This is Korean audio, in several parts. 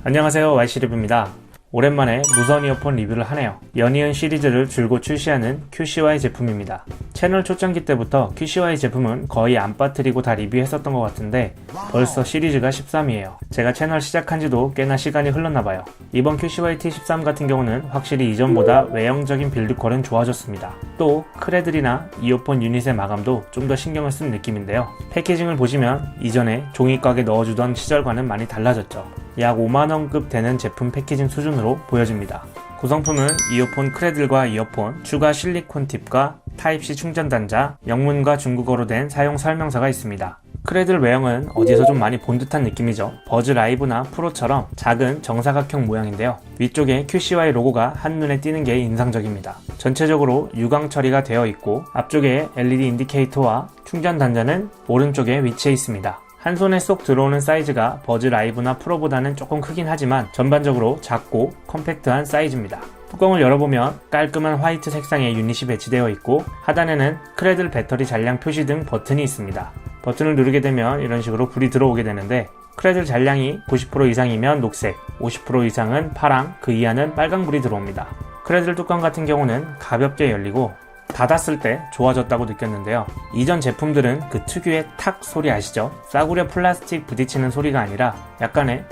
안녕하세요, YC리뷰입니다. 오랜만에 무선 이어폰 리뷰를 하네요. 연이은 시리즈를 줄곧 출시하는 QCY 제품입니다. 채널 초창기 때부터 QCY 제품은 거의 안 빠뜨리고 다 리뷰했었던 것 같은데 벌써 시리즈가 13이에요. 제가 채널 시작한 지도 꽤나 시간이 흘렀나봐요. 이번 QCY T13 같은 경우는 확실히 이전보다 외형적인 빌드퀄은 좋아졌습니다. 또 크레들이나 이어폰 유닛의 마감도 좀 더 신경을 쓴 느낌인데요. 패키징을 보시면 이전에 종이곽에 넣어주던 시절과는 많이 달라졌죠. 약 5만원급 되는 제품 패키징 수준으로 보여집니다. 구성품은 이어폰 크레들과 이어폰, 추가 실리콘 팁과 타입C 충전 단자, 영문과 중국어로 된 사용 설명서가 있습니다. 크레들 외형은 어디서 좀 많이 본 듯한 느낌이죠. 버즈 라이브나 프로처럼 작은 정사각형 모양인데요. 위쪽에 QCY 로고가 한눈에 띄는 게 인상적입니다. 전체적으로 유광 처리가 되어 있고 앞쪽에 LED 인디케이터와 충전 단자는 오른쪽에 위치해 있습니다. 한 손에 쏙 들어오는 사이즈가 버즈 라이브나 프로보다는 조금 크긴 하지만 전반적으로 작고 컴팩트한 사이즈입니다. 뚜껑을 열어보면 깔끔한 화이트 색상의 유닛이 배치되어 있고 하단에는 크레들 배터리 잔량 표시 등 버튼이 있습니다. 버튼을 누르게 되면 이런 식으로 불이 들어오게 되는데 크레들 잔량이 90% 이상이면 녹색, 50% 이상은 파랑, 그 이하는 빨강불이 들어옵니다. 크레들 뚜껑 같은 경우는 가볍게 열리고 닫았을 때 좋아졌다고 느꼈는데요. 이전 제품들은 그 특유의 탁 소리 아시죠? 싸구려 플라스틱 부딪히는 소리가 아니라 약간의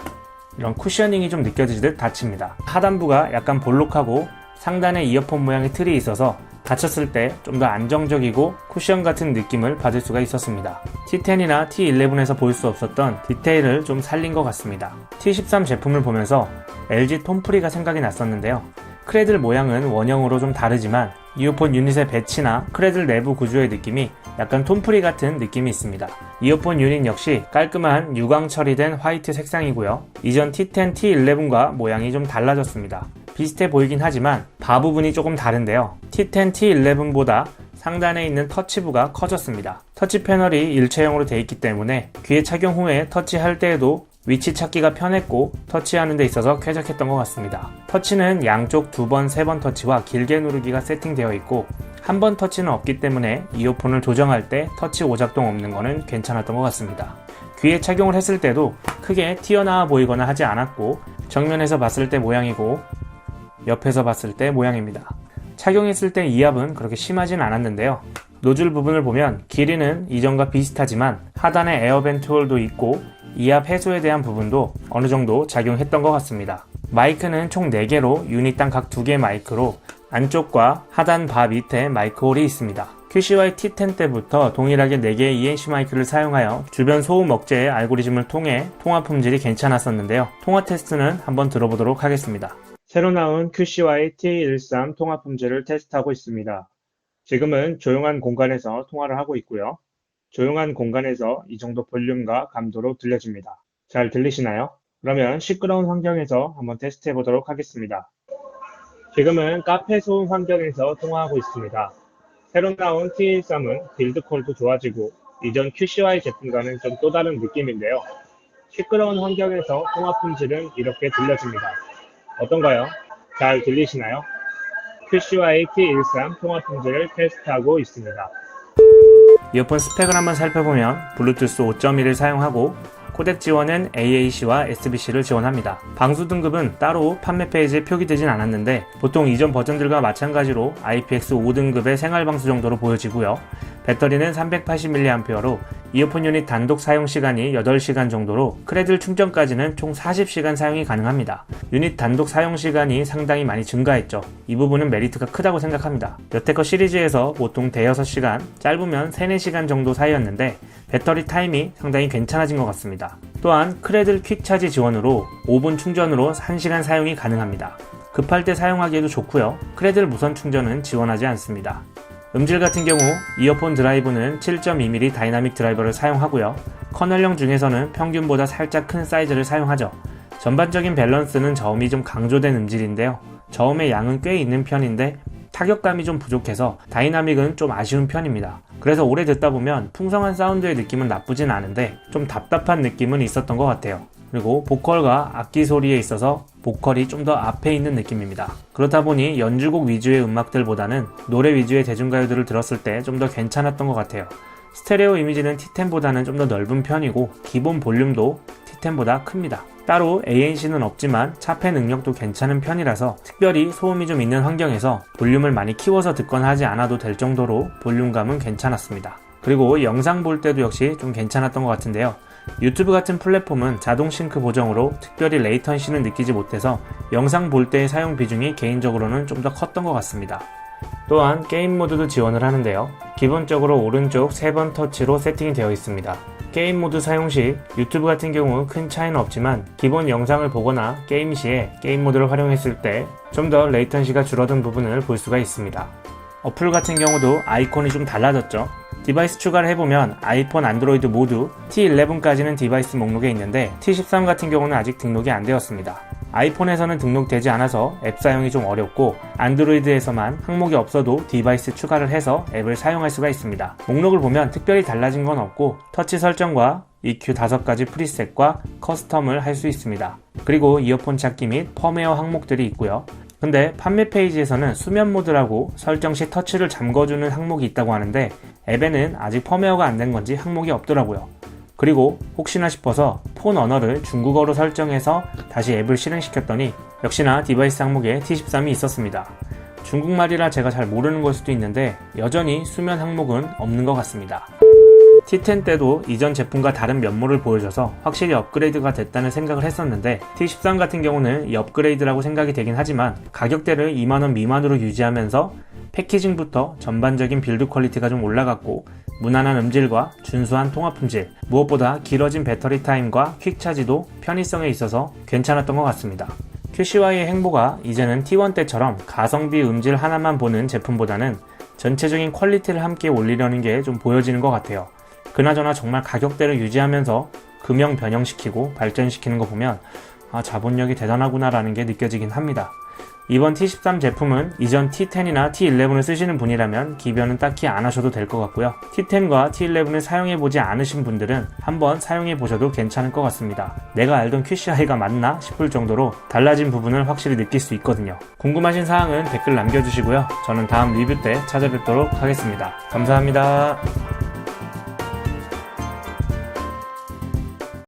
이런 쿠셔닝이 좀 느껴지듯 닫힙니다. 하단부가 약간 볼록하고 상단에 이어폰 모양의 틀이 있어서 닫혔을 때 좀 더 안정적이고 쿠션 같은 느낌을 받을 수가 있었습니다. T10이나 T11에서 볼 수 없었던 디테일을 좀 살린 것 같습니다. T13 제품을 보면서 LG 톰프리가 생각이 났었는데요. 크레들 모양은 원형으로 좀 다르지만 이어폰 유닛의 배치나 크레들 내부 구조의 느낌이 약간 톰프리 같은 느낌이 있습니다. 이어폰 유닛 역시 깔끔한 유광 처리된 화이트 색상이고요. 이전 T10, T11과 모양이 좀 달라졌습니다. 비슷해 보이긴 하지만 바 부분이 조금 다른데요. T10, T11보다 상단에 있는 터치부가 커졌습니다. 터치 패널이 일체형으로 되어 있기 때문에 귀에 착용 후에 터치할 때에도 위치 찾기가 편했고 터치하는 데 있어서 쾌적했던 것 같습니다. 터치는 양쪽 2번, 3번 터치와 길게 누르기가 세팅되어 있고 한 번 터치는 없기 때문에 이어폰을 조정할 때 터치 오작동 없는 거는 괜찮았던 것 같습니다. 귀에 착용을 했을 때도 크게 튀어나와 보이거나 하지 않았고 정면에서 봤을 때 모양이고 옆에서 봤을 때 모양입니다. 착용했을 때 이압은 그렇게 심하진 않았는데요. 노즐 부분을 보면 길이는 이전과 비슷하지만 하단에 에어벤트 홀도 있고 이압 해소에 대한 부분도 어느 정도 작용했던 것 같습니다. 마이크는 총 4개로 유닛당 각 2개 마이크로 안쪽과 하단 바 밑에 마이크 홀이 있습니다. QCY T10 때부터 동일하게 4개의 ENC 마이크를 사용하여 주변 소음 억제의 알고리즘을 통해 통화 품질이 괜찮았었는데요. 통화 테스트는 한번 들어보도록 하겠습니다. 새로 나온 QCY T13 통화 품질을 테스트하고 있습니다. 지금은 조용한 공간에서 통화를 하고 있고요. 조용한 공간에서 이 정도 볼륨과 감도로 들려집니다. 잘 들리시나요? 그러면 시끄러운 환경에서 한번 테스트해 보도록 하겠습니다. 지금은 카페 소음 환경에서 통화하고 있습니다. 새로 나온 T13은 빌드퀄도 좋아지고 이전 QCY 제품과는 좀 또 다른 느낌인데요. 시끄러운 환경에서 통화 품질은 이렇게 들려집니다. 어떤가요? 잘 들리시나요? QCY T13 통화 품질을 테스트하고 있습니다. 이어폰 스펙을 한번 살펴보면 블루투스 5.1을 사용하고 코덱 지원은 AAC와 SBC를 지원합니다. 방수 등급은 따로 판매 페이지에 표기되진 않았는데 보통 이전 버전들과 마찬가지로 IPX5 등급의 생활방수 정도로 보여지고요. 배터리는 380mAh로 이어폰 유닛 단독 사용 시간이 8시간 정도로 크레들 충전까지는 총 40시간 사용이 가능합니다. 유닛 단독 사용 시간이 상당히 많이 증가했죠. 이 부분은 메리트가 크다고 생각합니다. 여태껏 시리즈에서 보통 대여섯 시간, 짧으면 3-4시간 정도 사이였는데 배터리 타임이 상당히 괜찮아진 것 같습니다. 또한 크레들 퀵차지 지원으로 5분 충전으로 1시간 사용이 가능합니다. 급할 때 사용하기에도 좋고요. 크레들 무선 충전은 지원하지 않습니다. 음질 같은 경우 이어폰 드라이브는 7.2mm 다이나믹 드라이버를 사용하고요. 커널형 중에서는 평균보다 살짝 큰 사이즈를 사용하죠. 전반적인 밸런스는 저음이 좀 강조된 음질인데요. 저음의 양은 꽤 있는 편인데 타격감이 좀 부족해서 다이나믹은 좀 아쉬운 편입니다. 그래서 오래 듣다 보면 풍성한 사운드의 느낌은 나쁘진 않은데 좀 답답한 느낌은 있었던 것 같아요. 그리고 보컬과 악기 소리에 있어서 보컬이 좀 더 앞에 있는 느낌입니다. 그렇다 보니 연주곡 위주의 음악들보다는 노래 위주의 대중가요들을 들었을 때 좀 더 괜찮았던 것 같아요. 스테레오 이미지는 T10보다는 좀 더 넓은 편이고 기본 볼륨도 T10보다 큽니다. 따로 ANC는 없지만 차폐 능력도 괜찮은 편이라서 특별히 소음이 좀 있는 환경에서 볼륨을 많이 키워서 듣거나 하지 않아도 될 정도로 볼륨감은 괜찮았습니다. 그리고 영상 볼 때도 역시 좀 괜찮았던 것 같은데요. 유튜브 같은 플랫폼은 자동 싱크 보정으로 특별히 레이턴시는 느끼지 못해서 영상 볼 때의 사용 비중이 개인적으로는 좀 더 컸던 것 같습니다. 또한 게임 모드도 지원을 하는데요. 기본적으로 오른쪽 3번 터치로 세팅이 되어 있습니다. 게임 모드 사용 시 유튜브 같은 경우 큰 차이는 없지만 기본 영상을 보거나 게임 시에 게임 모드를 활용했을 때 좀 더 레이턴시가 줄어든 부분을 볼 수가 있습니다. 어플 같은 경우도 아이콘이 좀 달라졌죠. 디바이스 추가를 해보면 아이폰, 안드로이드 모두 T11까지는 디바이스 목록에 있는데 T13 같은 경우는 아직 등록이 안 되었습니다. 아이폰에서는 등록되지 않아서 앱 사용이 좀 어렵고 안드로이드에서만 항목이 없어도 디바이스 추가를 해서 앱을 사용할 수가 있습니다. 목록을 보면 특별히 달라진 건 없고 터치 설정과 EQ 5가지 프리셋과 커스텀을 할 수 있습니다. 그리고 이어폰 찾기 및 펌웨어 항목들이 있고요. 근데 판매 페이지에서는 수면 모드라고 설정 시 터치를 잠궈주는 항목이 있다고 하는데 앱에는 아직 펌웨어가 안 된 건지 항목이 없더라고요. 그리고 혹시나 싶어서 폰 언어를 중국어로 설정해서 다시 앱을 실행시켰더니 역시나 디바이스 항목에 T13이 있었습니다. 중국말이라 제가 잘 모르는 걸 수도 있는데 여전히 수면 항목은 없는 것 같습니다. T10 때도 이전 제품과 다른 면모를 보여줘서 확실히 업그레이드가 됐다는 생각을 했었는데 T13 같은 경우는 이 업그레이드라고 생각이 되긴 하지만 가격대를 2만원 미만으로 유지하면서 패키징부터 전반적인 빌드 퀄리티가 좀 올라갔고 무난한 음질과 준수한 통화 품질, 무엇보다 길어진 배터리 타임과 퀵차지도 편의성에 있어서 괜찮았던 것 같습니다. QCY의 행보가 이제는 T1 때처럼 가성비 음질 하나만 보는 제품보다는 전체적인 퀄리티를 함께 올리려는 게 좀 보여지는 것 같아요. 그나저나 정말 가격대를 유지하면서 금형 변형시키고 발전시키는 거 보면 자본력이 대단하구나 라는 게 느껴지긴 합니다. 이번 T13 제품은 이전 T10이나 T11을 쓰시는 분이라면 기변은 딱히 안 하셔도 될 것 같고요. T10과 T11을 사용해보지 않으신 분들은 한번 사용해보셔도 괜찮을 것 같습니다. 내가 알던 QCI가 맞나 싶을 정도로 달라진 부분을 확실히 느낄 수 있거든요. 궁금하신 사항은 댓글 남겨주시고요. 저는 다음 리뷰 때 찾아뵙도록 하겠습니다. 감사합니다.